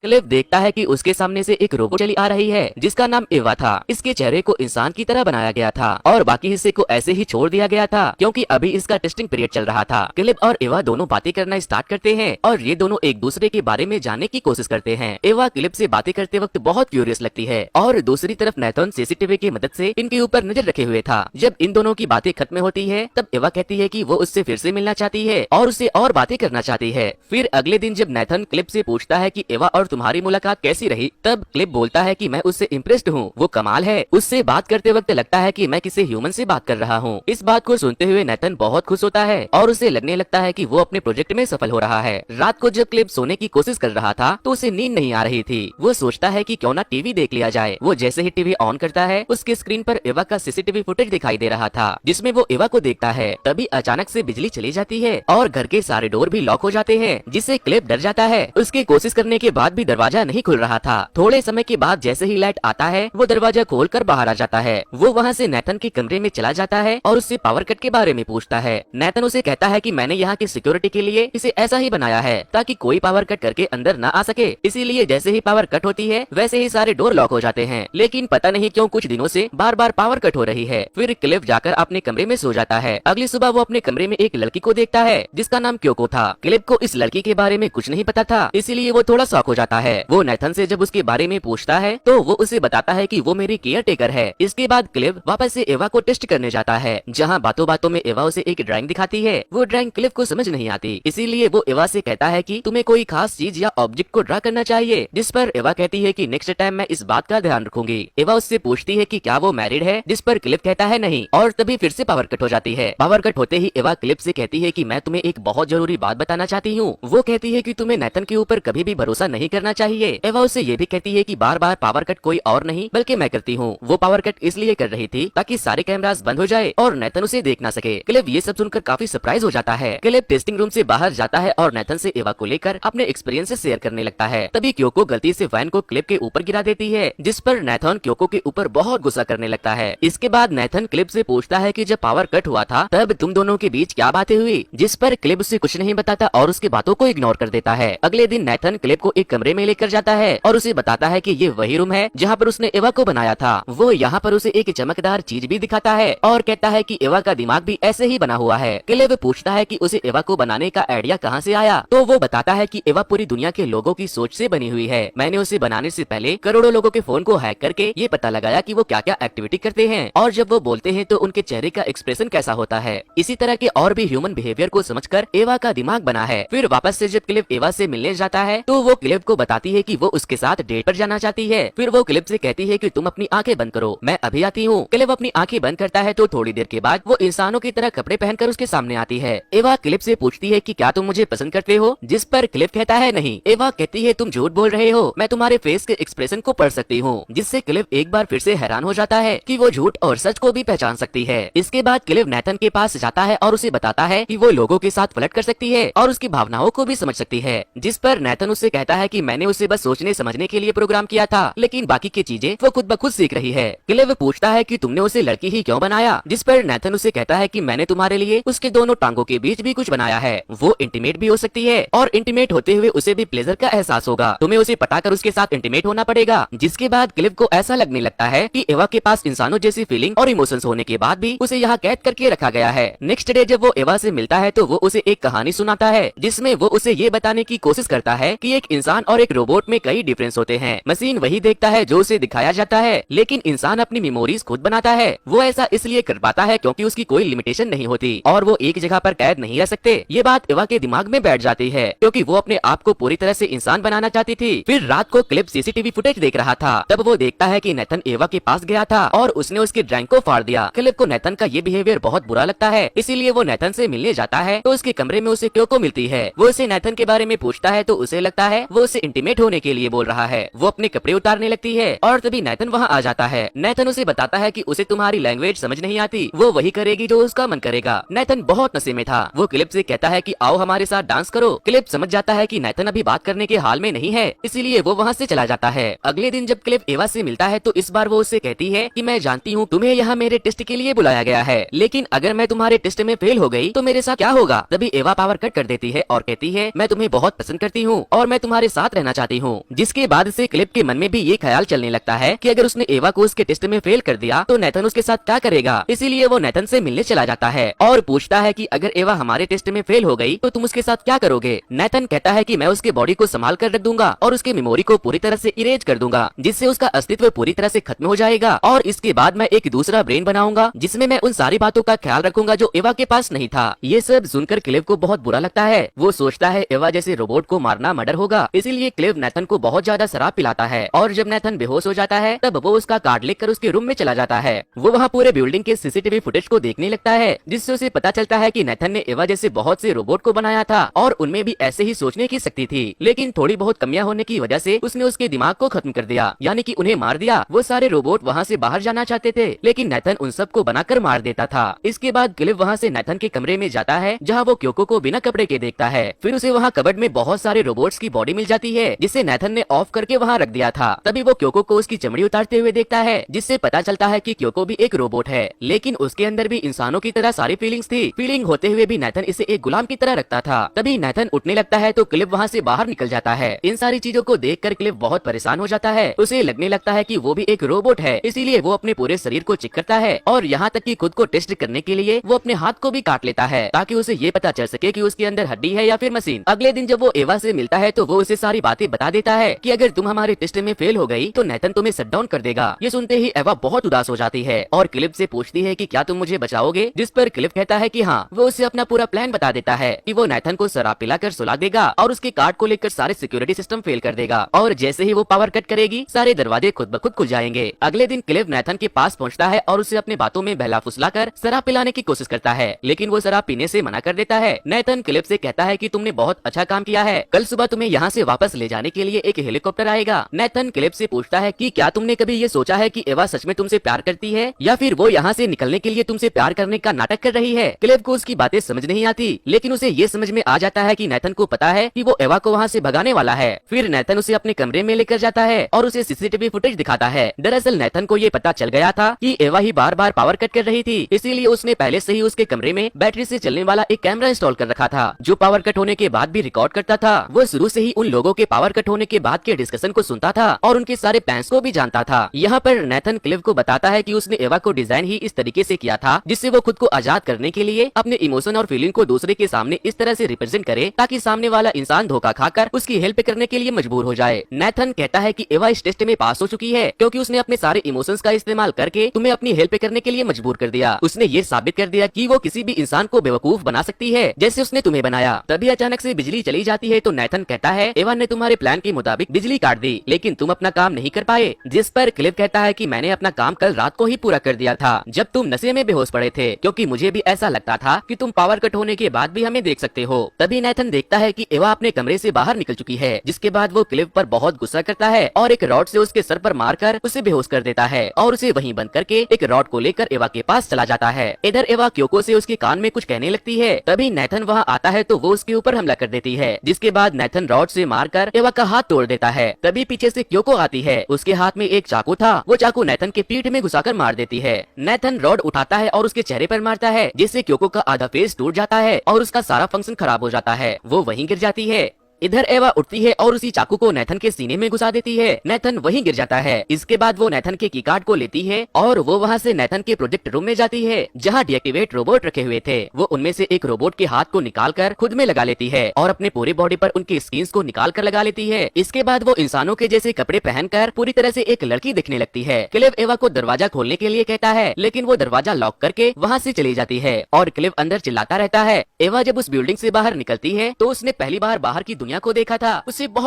Clive देखता है कि उसके सामने से एक रोबोट चली आ रही है जिसका नाम एवा था। इसके चेहरे को इंसान की तरह बनाया गया था और बाकी हिस्से को ऐसे ही छोड़ दिया गया था क्योंकि अभी इसका टेस्टिंग पीरियड चल रहा था। क्लिव और एवा दोनों बातें करना स्टार्ट करते हैं और ये दोनों एक दूसरे के बारे में जानने की कोशिश करते हैं। एवा क्लिव से बातें करते वक्त बहुत क्यूरियस लगती है और दूसरी तरफ नैथन सीसीटीवी की मदद से इनके ऊपर नजर रखे हुए था। जब इन दोनों की बातें खत्म होती है तब एवा कहती है कि वो उससे फिर से मिलना चाहती है और उससे और बातें करना चाहती है। फिर अगले दिन जब नैथन क्लिव से पूछता है कि एवा और तुम्हारी मुलाकात कैसी रही, तब क्लिव बोलता है कि मैं उससे इम्प्रेस्ड हूँ, वो कमाल है। उससे बात करते वक्त लगता है कि मैं किसी ह्यूमन से बात कर रहा हूँ। इस बात को सुनते हुए नैथन बहुत खुश होता है और उसे लगने लगता है कि वो अपने प्रोजेक्ट में सफल हो रहा है। रात को जब क्लिव सोने की कोशिश कर रहा था तो उसे नींद नहीं आ रही थी। वो सोचता है कि क्यों ना टीवी देख लिया जाए। वो जैसे ही टीवी ऑन करता है उसके स्क्रीन पर एवा का सीसीटीवी फुटेज दिखाई दे रहा था जिसमें वो एवा को देखता है। तभी अचानक से बिजली चली जाती है और घर के सारे डोर भी लॉक हो जाते हैं जिससे क्लिव डर जाता है। उसकी कोशिश करने के बाद भी दरवाजा नहीं खुल रहा था। थोड़े समय के बाद जैसे ही लाइट आता है वो दरवाजा खोलकर बाहर आ जाता है। वो वहाँ से नैथन के कमरे में चला जाता है और उससे पावर कट के बारे में पूछता है। नैथन उसे कहता है कि मैंने यहाँ की सिक्योरिटी के लिए इसे ऐसा ही बनाया है ताकि कोई पावर कट करके अंदर न आ सके, इसीलिए जैसे ही पावर कट होती है वैसे ही सारे डोर लॉक हो जाते हैं। लेकिन पता नहीं क्यों कुछ दिनों से बार बार पावर कट हो रही है। फिर क्लिव जाकर अपने कमरे में सो जाता है। अगली सुबह वो अपने कमरे में एक लड़की को देखता है जिसका नाम क्योको था। क्लिव को इस लड़की के बारे में कुछ नहीं पता था, इसीलिए वो थोड़ा शॉक हो जाता है। वो नैथन से जब उसके बारे में पूछता है तो वो उसे बताता है कि वो मेरी केयर टेकर है। इसके बाद क्लिव वापस से एवा को टेस्ट करने जाता है जहाँ बातों बातों में एवा उसे एक ड्राइंग दिखाती है। वो ड्राइंग क्लिव को समझ नहीं आती, इसीलिए वो एवा से कहता है कि तुम्हें कोई खास चीज या ऑब्जेक्ट को ड्रा करना चाहिए, जिस पर एवा कहती है कि नेक्स्ट टाइम मैं इस बात का ध्यान रखूंगी। एवा उससे पूछती है कि क्या वो मैरिड है, जिस पर क्लिव कहता है नहीं, और तभी फिर से पावर कट हो जाती है। पावर कट होते ही एवा क्लिव से कहती है कि मैं तुम्हें एक बहुत जरूरी बात बताना चाहती हूँ। वो कहती है कि तुम्हें नैथन के ऊपर कभी भी भरोसा नहीं करना चाहिए। एवा उससे ये भी कहती है कि बार बार पावर कट कोई और नहीं बल्कि मैं करती हूँ। वो पावर कट इसलिए कर रही थी ताकि सारे कैमरास बंद हो जाए और नैथन उसे देख ना सके। क्लिव ये सब सुनकर काफी सरप्राइज हो जाता है। क्लिव टेस्टिंग रूम से बाहर जाता है और नैथन से एवा को लेकर अपने एक्सपीरियंस शेयर करने लगता है। तभी क्योको गलती से वैन को क्लिव के ऊपर गिरा देती है, जिस पर नैथन क्योको के ऊपर बहुत गुस्सा करने लगता है। इसके बाद नैथन क्लिव से पूछता है कि जब पावर कट हुआ था तब तुम दोनों के बीच क्या बातें हुई, जिस पर क्लिव उसे कुछ नहीं बताता और उसकी बातों को इग्नोर कर देता है। अगले दिन नैथन क्लिव को एक कमरे में लेकर जाता है और उसे बताता है कि ये वही रूम है जहाँ पर उसने एवा को बनाया था। वो यहाँ पर उसे एक चमकदार चीज भी दिखाता है और कहता है कि एवा का दिमाग भी ऐसे ही बना हुआ है। क्लिव पूछता है कि उसे एवा को बनाने का आइडिया कहाँ से आया, तो वो बताता है कि एवा पूरी दुनिया के लोगों की सोच से बनी हुई है। मैंने उसे बनाने से पहले करोड़ों लोगों के फोन को हैक करके ये पता लगाया कि वो क्या क्या एक्टिविटी करते हैं और जब वो बोलते हैं तो उनके चेहरे का एक्सप्रेशन कैसा होता है। इसी तरह के और भी ह्यूमन बिहेवियर को समझकर एवा का दिमाग बना है। फिर वापस से जब क्लिव एवा से मिलने जाता है तो वो क्लिव को बताती है कि वो उसके साथ डेट पर जाना चाहती है। फिर वो क्लिव से कहती है कि तुम अपनी आंखें बंद करो, मैं अभी आती हूँ। क्लिव अपनी आंखें बंद करता है तो थोड़ी देर के बाद वो इंसानों की तरह कपड़े पहनकर उसके सामने आती है। एवा क्लिव से पूछती है कि क्या तुम मुझे पसंद करते हो, जिस पर क्लिव कहता है नहीं। एवा कहती है तुम झूठ बोल रहे हो, मैं तुम्हारे फेस के एक्सप्रेशन को पढ़ सकती हूँ, जिससे क्लिव एक बार फिर से हैरान हो जाता है कि वो झूठ और सच को भी पहचान सकती है। इसके बाद क्लिव नैथन के पास जाता है और उसे बताता है कि वो लोगों के साथ फ्लर्ट कर सकती है और उसकी भावनाओं को भी समझ सकती है, जिस पर नैथन उससे कहता है कि मैंने उसे बस सोचने समझने के लिए प्रोग्राम किया था, लेकिन बाकी की चीजें वो खुद ब खुद सीख रही है। क्लिव पूछता है कि तुमने उसे लड़की ही क्यों बनाया, जिस पर नैथन उसे कहता है कि मैंने तुम्हारे लिए उसके दोनों टांगों के बीच भी कुछ बनाया है। वो इंटीमेट भी हो सकती है और इंटीमेट होते हुए उसे भी प्लेजर का एहसास होगा। तुम्हें उसे पटाकर उसके साथ इंटीमेट होना पड़ेगा। जिसके बाद क्लिव को ऐसा लगने लगता है कि एवा के पास इंसानों जैसी फीलिंग और इमोशंस होने के बाद भी उसे यहाँ कैद करके रखा गया है। नेक्स्ट डे जब वो एवा से मिलता है तो वो उसे एक कहानी सुनाता है जिसमें वो उसे ये बताने की कोशिश करता है कि एक इंसान और एक रोबोट में कई डिफरेंस होते हैं। मशीन वही देखता है जो उसे दिखाया जाता है, लेकिन इंसान अपनी मेमोरीज खुद बनाता है। वो ऐसा इसलिए कर पाता है क्योंकि उसकी कोई लिमिटेशन नहीं होती और वो एक जगह पर कैद नहीं रह सकते। ये बात एवा के दिमाग में बैठ जाती है क्योंकि वो अपने आप को पूरी तरह से इंसान बनाना चाहती थी। फिर रात को क्लिव सीसीटीवी फुटेज देख रहा था, तब वो देखता है कि नैथन एवा के पास गया था और उसने उसकी ड्राइंग को फाड़ दिया। क्लिव को नैथन का ये बिहेवियर बहुत बुरा लगता है, इसीलिए वो नैथन से मिलने जाता है तो उसके कमरे में उसे क्योको मिलती है। वो उसे नैथन के बारे में पूछता है तो उसे लगता है वो उसे इंटीमेट होने के लिए बोल रहा है। वो अपने कपड़े उतारने लगती है और तभी नैथन वहाँ आ जाता है। नैथन उसे बताता है कि उसे तुम्हारी लैंग्वेज समझ नहीं आती, वो वही करेगी जो उसका मन करेगा। नैथन बहुत नशे में था। वो क्लिव से कहता है कि आओ हमारे साथ डांस करो। क्लिव समझ जाता है कि नैथन अभी बात करने के हाल में नहीं है, इसीलिए वो वहाँ से चला जाता है। अगले दिन जब क्लिव एवा से मिलता है तो इस बार वो उससे कहती है कि मैं जानती हूँ तुम्हें यहाँ मेरे टेस्ट के लिए बुलाया गया है, लेकिन अगर मैं तुम्हारे टेस्ट में फेल हो गई तो मेरे साथ क्या होगा। तभी एवा पावर कट कर देती है और कहती है मैं तुम्हें बहुत पसंद करती हूँ और मैं तुम्हारे साथ रहना चाहती हूँ। जिसके बाद से क्लिव के मन में भी ये ख्याल चलने लगता है कि अगर उसने एवा को उसके टेस्ट में फेल कर दिया तो नेथन उसके साथ क्या करेगा। इसीलिए वो नेथन से मिलने चला जाता है और पूछता है कि अगर एवा हमारे टेस्ट में फेल हो गई तो तुम उसके साथ क्या करोगे। नेथन कहता है कि मैं उसके बॉडी को संभाल कर रख दूंगा और उसके मेमोरी को पूरी तरह से इरेज कर दूंगा, जिससे उसका अस्तित्व पूरी तरह से खत्म हो जाएगा। और इसके बाद मैं एक दूसरा ब्रेन बनाऊंगा जिसमें मैं उन सारी बातों का ख्याल रखूंगा जो एवा के पास नहीं था। ये सब सुनकर क्लिव को बहुत बुरा लगता है। वो सोचता है एवा जैसे रोबोट को मारना मर्डर होगा, इसीलिए क्लिव नेथन को बहुत ज्यादा शराब पिलाता है और जब नेथन बेहोश हो जाता है तब वो उसका कार्ड लेकर उसके रूम में चला जाता है। वो वहाँ पूरे बिल्डिंग के सीसीटीवी फुटेज को देखने लगता है, जिससे उसे पता चलता है कि नेथन ने एवा जैसे बहुत से रोबोट को बनाया था और उनमें भी ऐसे ही सोचने की शक्ति थी, लेकिन थोड़ी बहुत कमियां होने की वजह से उसने उसके दिमाग को खत्म कर दिया, यानी कि उन्हें मार दिया। वो सारे रोबोट वहाँ से बाहर जाना चाहते थे, लेकिन नेथन उन सबको बनाकर मार देता था। इसके बाद क्लिव वहाँ से नेथन के कमरे में जाता है जहाँ वो क्योको को बिना कपड़े के देखता है। फिर उसे वहाँ कबर्ड में बहुत सारे रोबोट्स की बॉडी मिल जाती है जिसे नेथन ने ऑफ करके वहाँ रख दिया था। तभी वो क्योको को उसकी चमड़ी उतारते हुए देखता है, जिससे पता चलता है कि क्योको भी एक रोबोट है, लेकिन उसके अंदर भी इंसानों की तरह सारी फीलिंग्स थी। फीलिंग होते हुए भी नेथन इसे एक गुलाम की तरह रखता था। तभी नेथन उठने लगता है तो क्लिव वहाँ से बाहर निकल जाता है। इन सारी चीजों को देखकर क्लिव बहुत परेशान हो जाता है। उसे लगने लगता है कि वो भी एक रोबोट है, इसीलिए वो अपने पूरे शरीर को चेक करता है और यहाँ तक कि खुद को टेस्ट करने के लिए वो अपने हाथ को भी काट लेता है ताकि उसे ये पता चल सके कि उसके अंदर हड्डी है या फिर मशीन। अगले दिन जब वो एवा से मिलता है तो वो उसे सारी बातें बता देता है कि अगर तुम हमारे टेस्ट में फेल हो गई तो नेथन तुम्हें शट डाउन कर देगा। ये सुनते ही एवा बहुत उदास हो जाती है और क्लिव से पूछती है कि क्या तुम मुझे बचाओगे, जिस पर क्लिव कहता है कि हाँ। वो उसे अपना पूरा प्लान बता देता है कि वो नेथन को शराब पिलाकर सुला देगा और उसके कार्ड को लेकर सारे सिक्योरिटी सिस्टम फेल कर देगा और जैसे ही वो पावर कट करेगी सारे दरवाजे खुद ब खुद खुल जाएंगे। अगले दिन क्लिव नेथन के पास पहुंचता है और उसे अपने बातों में बहला फुसलाकर शराब पिलाने की कोशिश करता है, लेकिन वो शराब पीने से मना कर देता है। नेथन क्लिव से कहता है कि तुमने बहुत अच्छा काम किया है, कल सुबह तुम्हें यहाँ से वापस ले जाने के लिए एक हेलीकॉप्टर आएगा। नेथन क्लिव से पूछता है कि क्या तुमने कभी ये सोचा है कि एवा सच में तुमसे प्यार करती है या फिर वो यहाँ से निकलने के लिए तुमसे प्यार करने का नाटक कर रही है। क्लिव को उसकी बातें समझ नहीं आती, लेकिन उसे ये समझ में आ जाता है कि नेथन को पता है कि वो एवा को वहाँ से भगाने वाला है। फिर नेथन उसे अपने कमरे में लेकर जाता है और उसे सीसीटीवी फुटेज दिखाता है। दरअसल नेथन को ये पता चल गया था कि एवा ही बार बार पावर कट कर रही थी, इसीलिए उसने पहले से ही उसके कमरे में बैटरी से चलने वाला एक कैमरा इंस्टॉल कर रखा था जो पावर कट होने के बाद भी रिकॉर्ड करता था। वो शुरू से ही उन लोगों के पावर कट होने के बाद के डिस्कशन को सुनता था और उनके सारे प्लान्स को भी जानता था। यहाँ पर नेथन क्लिव को बताता है कि उसने एवा को डिजाइन ही इस तरीके से किया था जिससे वो खुद को आजाद करने के लिए अपने इमोशन और फीलिंग को दूसरे के सामने इस तरह से रिप्रेजेंट करे ताकि सामने वाला इंसान धोखा खाकर उसकी हेल्प करने के लिए मजबूर हो जाए। नेथन कहता है कि एवा इस टेस्ट में पास हो चुकी है क्योंकि उसने अपने सारे इमोशंस का इस्तेमाल करके तुम्हें अपनी हेल्प करने के लिए मजबूर कर दिया। उसने ये साबित कर दिया कि वो किसी भी इंसान को बेवकूफ बना सकती है जैसे उसने तुम्हें बनाया। तभी अचानक से बिजली चली जाती है तो नेथन कहता है एवा ने तुम्हारे प्लान के मुताबिक बिजली काट दी, लेकिन तुम अपना काम नहीं कर पाए। जिस पर क्लिव कहता है कि मैंने अपना काम कल रात को ही पूरा कर दिया था जब तुम नशे में बेहोश पड़े थे, क्योंकि मुझे भी ऐसा लगता था कि तुम पावर कट होने के बाद भी हमें देख सकते हो। तभी नेथन देखता है कि एवा अपने कमरे से बाहर निकल चुकी है, जिसके बाद वो क्लिव पर बहुत गुस्सा करता है और एक रॉड से उसके सर पर मारकर उसे बेहोश कर देता है और उसे वहीं बंद करके एक रॉड को लेकर एवा के पास चला जाता है। इधर एवा क्योको से उसके कान में कुछ कहने लगती है। तभी नेथन वहाँ आता है तो वो उसके ऊपर हमला कर देती है, जिसके बाद नेथन रॉड से मारकर एवा का हाथ तोड़ देता है। तभी पीछे से क्योको आती है, उसके हाथ में एक चाकू था, वो चाकू नेथन के पीठ में घुसाकर मार देती है। नेथन रॉड उठाता है और उसके चेहरे पर मारता है, जिससे क्योको का आधा फेस टूट जाता है और उसका सारा फंक्शन खराब हो जाता है। वो वहीं गिर जाती है। इधर एवा उठती है और उसी चाकू को नेथन के सीने में घुसा देती है। नेथन वहीं गिर जाता है। इसके बाद वो नेथन के की कार्ड को लेती है और वो वहाँ से नेथन के प्रोजेक्ट रूम में जाती है जहाँ डीएक्टिवेट रोबोट रखे हुए थे। वो उनमें से एक रोबोट के हाथ को निकालकर खुद में लगा लेती है और अपने पूरी बॉडी पर उनकी स्किन्स को निकाल कर लगा लेती है। इसके बाद वो इंसानों के जैसे कपड़े पहनकर पूरी तरह से एक लड़की दिखने लगती है। क्लिव एवा को दरवाजा खोलने के लिए कहता है, लेकिन वो दरवाजा लॉक करके वहाँ से चली जाती है और क्लिव अंदर चिल्लाता रहता है। एवा जब उस बिल्डिंग से बाहर निकलती है तो उसने पहली बार बाहर की दुनिया को देखा था। उसे बहुत